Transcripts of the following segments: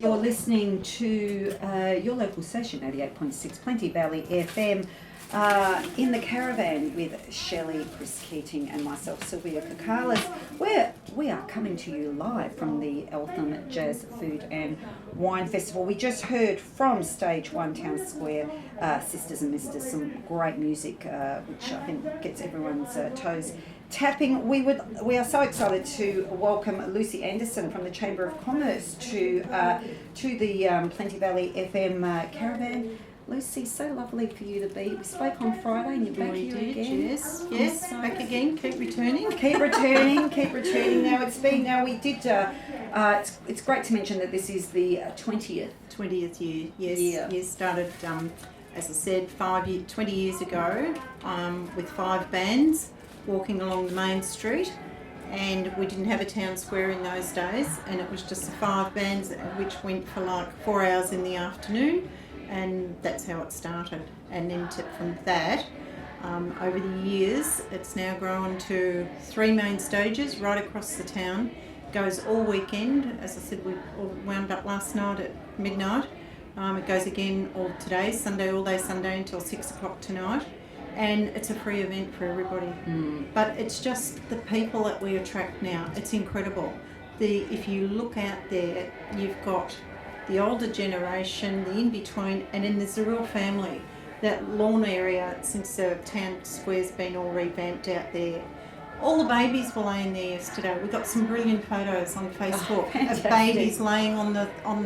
You're listening to your local station, 88.6 Plenty Valley FM, in the caravan with Shelley, Chris Keating and myself, Sylvia Kakalis, where we are coming to you live from the Eltham Jazz Food and Wine Festival. We just heard from Stage 1 Town Square, Sisters and Misters, some great music which I think gets everyone's toes tapping. We are so excited to welcome Lucy Anderson from the Chamber of Commerce to the Plenty Valley FM caravan. Lucy, so lovely for you to be. We spoke on Friday and you're back here again. Yes, so back again. Keep returning. Keep returning. Now we did. It's great to mention that this is the 20th year. Yes, started. As I said, 20 years ago, with 5 bands walking along the main street, and we didn't have a town square in those days, and it was just the 5 bands which went for like 4 hours in the afternoon, and that's how it started. And then from that, over the years, it's now grown to 3 main stages right across the town. Goes all weekend. As I said, we wound up last night at midnight. It goes again all today, all day Sunday until 6 o'clock tonight. And it's a free event for everybody. But it's just the people that we attract now. It's incredible. If you look out there, you've got the older generation, the in-between, and then there's the real family. That lawn area, since the town square's been all revamped out there, all the babies were laying there yesterday. We got some brilliant photos on Facebook of babies laying on the lawn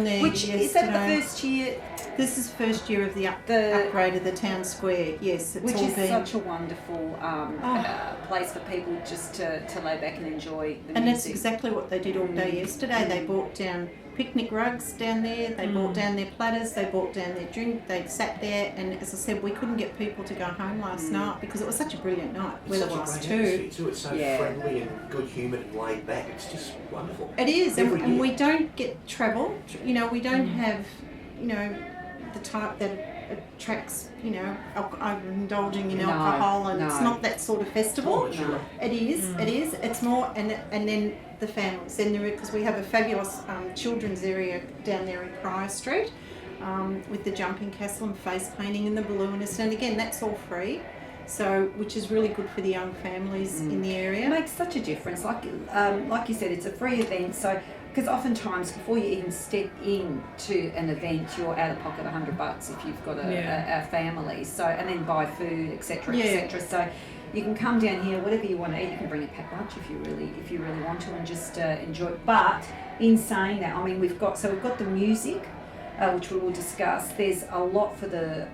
there. Which yesterday. Is that the first year? This is first year of the upgrade of the town square. Yes, which is such a wonderful place for people just to lay back and enjoy the music. And that's exactly what they did all day yesterday. They brought down picnic rugs down there, they brought down their platters, they brought down their drink, they sat there, and as I said, we couldn't get people to go home last night because it was such a brilliant night. Weather-wise too. It's so friendly and good-humoured and laid back. It's just wonderful. It is, and we don't get travel. We don't have, the type that attracts, indulging in alcohol, and it's not that sort of festival. No. It is. It's more, and then the families. And because we have a fabulous children's area down there in Prior Street, with the jumping castle and face painting and the balloonist, and again that's all free. So, which is really good for the young families in the area. It makes such a difference. Like you said, it's a free event. So, because oftentimes before you even step into an event, you're out of pocket $100 if you've got a family. So, and then buy food, etc., etc. So, you can come down here, whatever you want to eat. You can bring a packed lunch if you really want to, and just enjoy. But in saying that, we've got the music, which we will discuss. There's a lot for the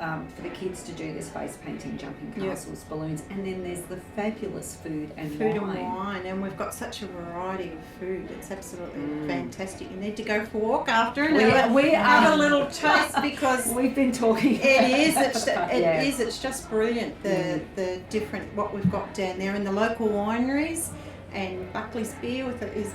kids to do. There's face painting, jumping castles, balloons, and then there's the fabulous food and wine. And we've got such a variety of food. It's absolutely fantastic. You need to go for a walk after and we have a little taste because we've been talking. It is. It's just brilliant. The different what we've got down there in the local wineries, and Buckley's beer with it is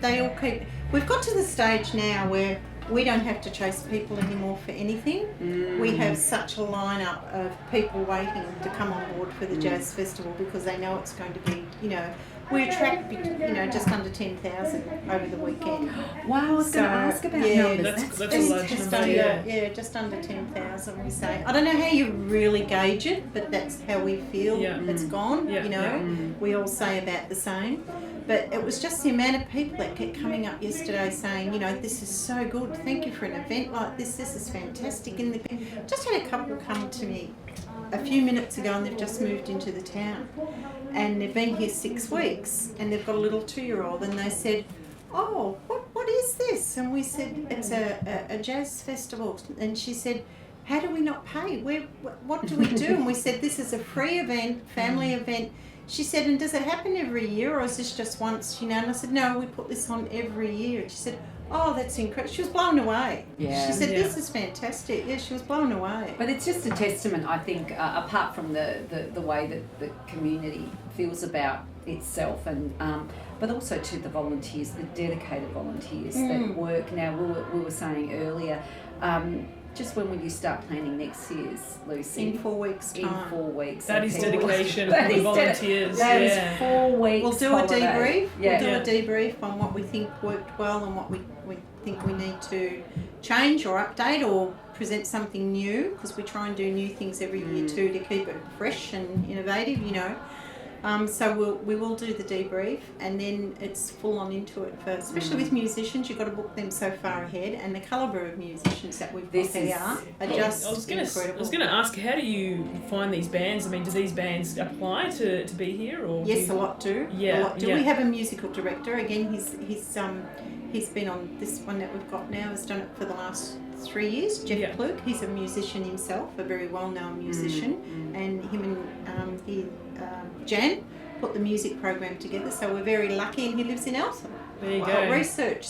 they all keep. We've got to the stage now where we don't have to chase people anymore for anything. We have such a lineup of people waiting to come on board for the Jazz Festival because they know it's going to be, we attract, just under 10,000 over the weekend. Wow, I was going to ask about numbers. That's a large number. Just under 10,000 we say. I don't know how you really gauge it, but that's how we feel it's gone, We all say about the same. But it was just the amount of people that kept coming up yesterday saying, this is so good. Thank you for an event like this. This is fantastic. And just had a couple come to me a few minutes ago, and they've just moved into the town. And they've been here 6 weeks, and they've got a little 2-year-old, and they said, "Oh, what is this?" And we said, "It's a jazz festival." And she said, "How do we not pay? What do we do?" And we said, "This is a free event, family event." She said, "And does it happen every year, or is this just once?" And I said, "No, we put this on every year." And she said, "Oh, that's incredible." She was blown away. She said, "This is fantastic." Yeah, she was blown away. But it's just a testament, I think, apart from the way that the community feels about itself, and but also to the volunteers, the dedicated volunteers that work. Now, we were saying earlier, just when will you start planning next year's, Lucy? In 4 weeks' time. In 4 weeks. That is okay. dedication That from the is volunteers. That is yeah. 4 weeks. We'll do holiday. a debrief. Yeah. We'll do a debrief on what we think worked well and what we think we need to change or update or present something new, because we try and do new things every year too to keep it fresh and innovative, you know. So we will do the debrief, and then it's full on into it. Especially with musicians, you've got to book them so far ahead, and the calibre of musicians that we've got here are just incredible. I was going to ask, how do you find these bands? I mean, do these bands apply to be here, or Yes, a lot do. Yeah, a lot do. yeah. We have a musical director. Again, he's been on this one that we've got now. Has done it for the last 3 years. Jeff Yeah. Plug. He's a musician himself, a very well-known musician, and him and Jan put the music program together. So we're very lucky, and he lives in Eltham. there you go. Research.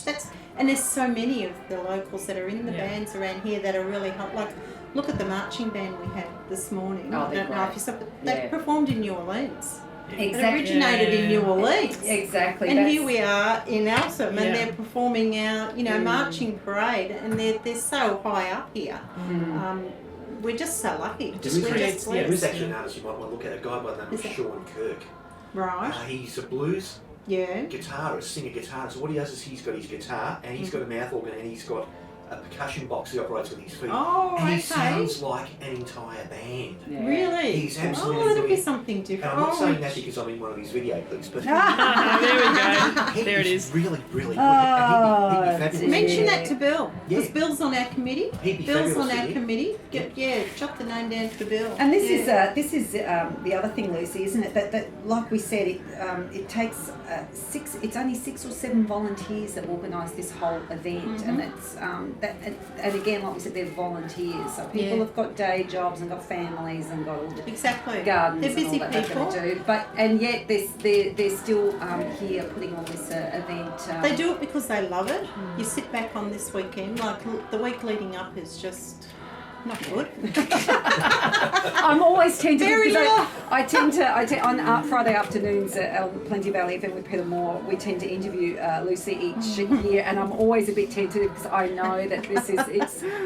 And there's so many of the locals that are in the Yeah. bands around here that are really hot. Like, look at the marching band we had this morning. Oh, I they're don't know great. if you saw, but they Yeah. performed in New Orleans. It Exactly. originated in New Orleans. Exactly. And that's- here we are in Eltham, Yeah. and they're performing our, marching parade, and they're so high up here. We're just so lucky. just We're creates- just yeah, There blessed. is actually an artist you might want to look at, a guy by the name Is of that- Sean Kirk. Right. He's a blues Yeah. guitarist, singer-guitarist. So what he does is he's got his guitar, and he's got a mouth organ, and he's got a percussion box he operates with his feet. Oh, and he okay. sounds like an entire band. Yeah. Really? He's absolutely Oh, that'll be brilliant. something And different. I'm not Oh, saying that because I'm in one of his video clips, but There we go. he There it is is. really, really good. Oh, and he'd be fabulous. dear. Mention that to Bill. Because Yeah. Bill's on our committee. He'd be Bill's fabulous, on our wouldn't he? committee. Jot the name down for Bill. And this Yeah. is the other thing, Lucy, isn't it? That like we said, it takes it's only 6 or 7 volunteers that organise this whole event, and it's and again, like we said, they're volunteers. So people Yeah. have got day jobs and got families and got all the Exactly. gardens They're busy and all that people. they're going to do. And yet they're still here putting on this event. They do it because they love it. You sit back on this weekend, like the week leading up is just not good. I'm always tempted Very because low. I tend to on Friday afternoons at Plenty Valley event with Peter Moore. We tend to interview Lucy each year, and I'm always a bit tentative because I know that this is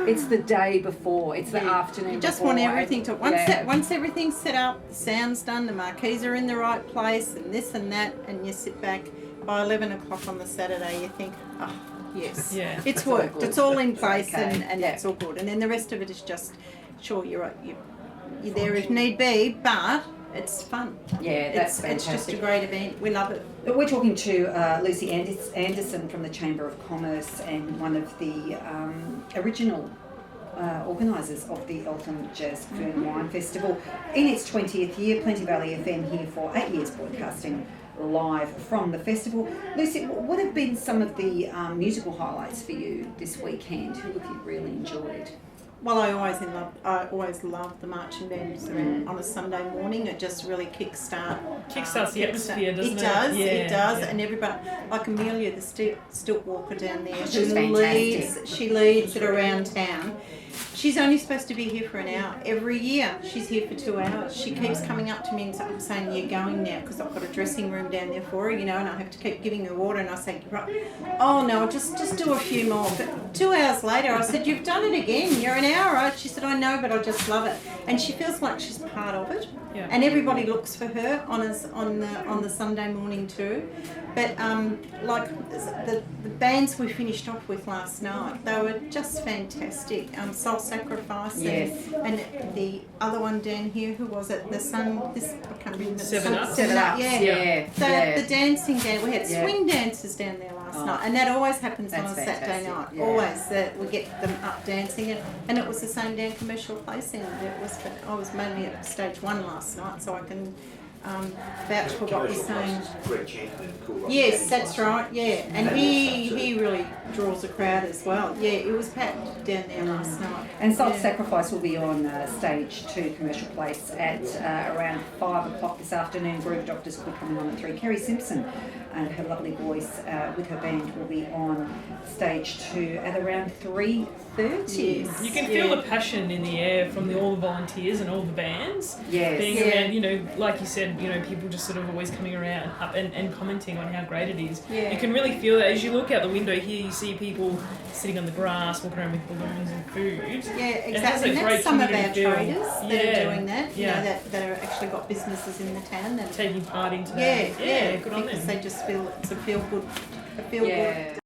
it's the day before, it's the afternoon. You just before, want everything to and- once everything's set up, the sound's done, the marquees are in the right place, and this and that, and you sit back by 11 o'clock on the Saturday. You think, oh yes, Yeah. it's all worked. good. It's all in place, Okay. and Yeah. it's all good. And then the rest of it is just, sure, you're there if need be, but it's fun. Yeah, that's It's just a fantastic. great event. We love it. We're talking to Lucy Anderson from the Chamber of Commerce and one of the original organisers of the Eltham Jazz Food and Wine Festival. In its 20th year, Plenty Valley FM here for 8 years broadcasting live from the festival. Lucy, what have been some of the musical highlights for you this weekend? Who have you really enjoyed? Well, I always love the marching bands on a Sunday morning. It just really Kickstarts the atmosphere, doesn't it? It does, Yeah. and everybody, like Amelia, the stilt walker down there, She's fantastic. she leads it around town. She's only supposed to be here for an hour. Every year she's here for 2 hours. She keeps coming up to me and saying, "You're going now," because I've got a dressing room down there for her, and I have to keep giving her water, and I say, "Right, oh no, just do a few more." But 2 hours later I said, "You've done it again. You're an hour, right?" She said, "I know, but I just love it." And she feels like she's part of it. Yeah. And everybody looks for her on the Sunday morning too. But like the bands we finished off with last night, they were just fantastic. Soul Sacrifice Yes. and the other one down here, who was it? The Sun. This I can't remember. Seven Up. Seven Up. Yeah. Yeah. The dancing down. We had Yeah. swing dancers down there last Oh. night, and that always happens on a That's Saturday fantastic. night. Yeah. Always that we get them up dancing, and it was the same down Commercial Place. And it was. I was mainly at stage 1 last night, so I can vouch for what you're saying. Greg Chanton and Cool Rock Yes, Daddy that's Club. right. Yeah, and he really draws a crowd as well. Yeah, it was packed down there last night. And Soul Yeah. Sacrifice will be on stage 2 Commercial Place at around 5 o'clock this afternoon. Groove Doctors will be coming on at 3. Kerry Simpson and her lovely voice with her band will be on stage 2 at around 3:30. Yes. You can feel the passion in the air from all the volunteers and all the bands. Yes. Being Yeah. around, like you said, people just sort of always coming around up and commenting on how great it is. Yeah. You can really feel that as you look out the window here. You see people sitting on the grass, walking around with balloons and food. Yeah, It has exactly. a And great that's some of our community feel. traders that Yeah. are doing that. You Yeah. know, that are actually got businesses in the town. That Taking part in yeah, today. Good on because them. they just feel it's a feel good Yeah.